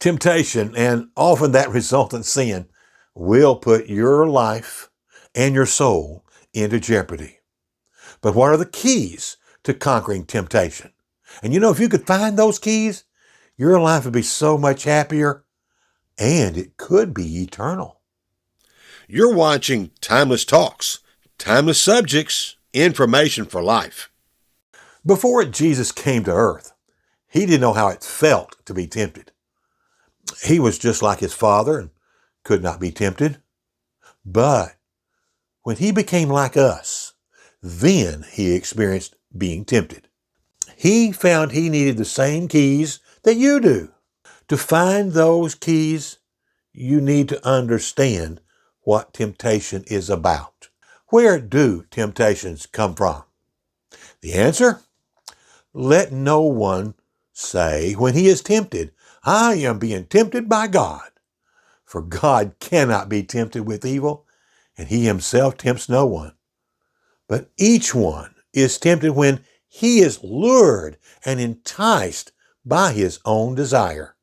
Temptation, and often that resultant sin, will put your life and your soul into jeopardy. But what are the keys to conquering temptation? And if you could find those keys, your life would be so much happier, and it could be eternal. You're watching Timeless Talks, timeless subjects, information for life. Before Jesus came to earth, he didn't know how it felt to be tempted. He was just like his Father and could not be tempted. But when he became like us, then he experienced being tempted. He found he needed the same keys that you do. To find those keys, you need to understand what temptation is about. Where do temptations come from? The answer? Let no one say when he is tempted, I am being tempted by God. For God cannot be tempted with evil, and he himself tempts no one. But each one is tempted when he is lured and enticed by his own desire.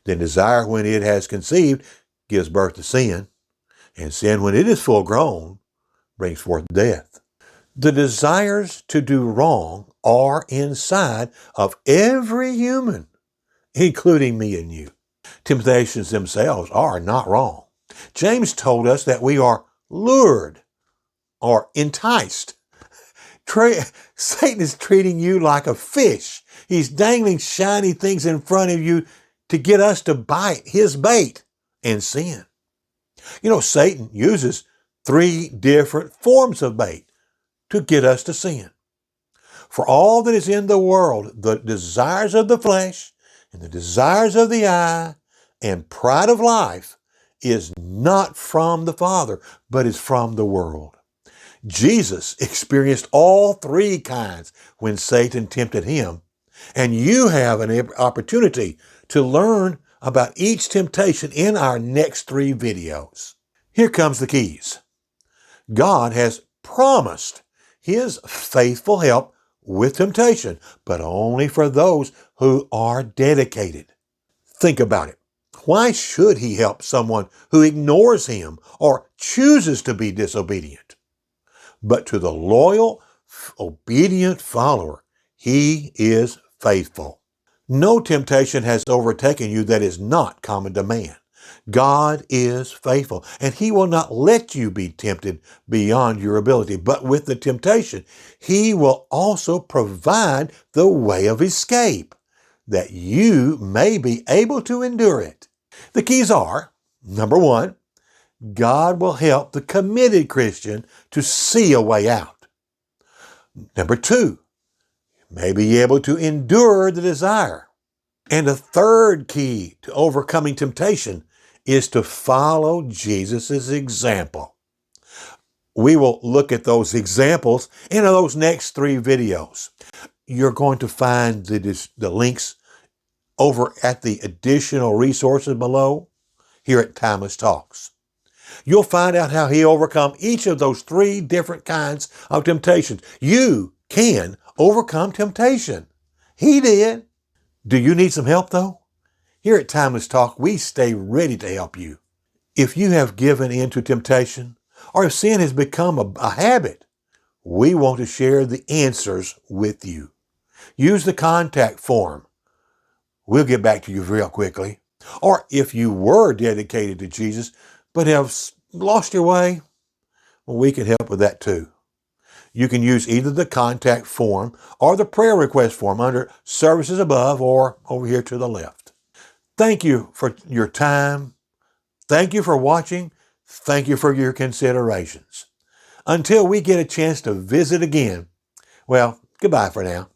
Then desire, when it has conceived, gives birth to sin, and sin, when it is full grown, brings forth death. The desires to do wrong are inside of every human, including me and you. Temptations themselves are not wrong. James told us that we are lured or enticed. Satan is treating you like a fish. He's dangling shiny things in front of you to get us to bite his bait and sin. Satan uses 3 different forms of bait to get us to sin. For all that is in the world, the desires of the flesh and the desires of the eye and pride of life is not from the Father, but is from the world. Jesus experienced all 3 kinds when Satan tempted him, and you have an opportunity to learn about each temptation in our next 3 videos. Here comes the keys. God has promised his faithful help with temptation, but only for those who are dedicated. Think about it. Why should he help someone who ignores him or chooses to be disobedient? But to the loyal, obedient follower, he is faithful. No temptation has overtaken you that is not common to man. God is faithful, and he will not let you be tempted beyond your ability. But with the temptation, he will also provide the way of escape, that you may be able to endure it. The keys are, number 1, God will help the committed Christian to see a way out. Number 2, you may be able to endure the desire. And the third key to overcoming temptation is to follow Jesus' example. We will look at those examples in those next 3 videos. You're going to find the links over at the additional resources below here at Timeless Talks. You'll find out how he overcome each of those 3 different kinds of temptations. You can overcome temptation. He did. Do you need some help though? Here at Timeless Talk, we stay ready to help you. If you have given in to temptation, or if sin has become a habit, we want to share the answers with you. Use the contact form. We'll get back to you real quickly. Or if you were dedicated to Jesus, but have lost your way, well, we can help with that too. You can use either the contact form or the prayer request form under services above or over here to the left. Thank you for your time. Thank you for watching. Thank you for your considerations. Until we get a chance to visit again, well, goodbye for now.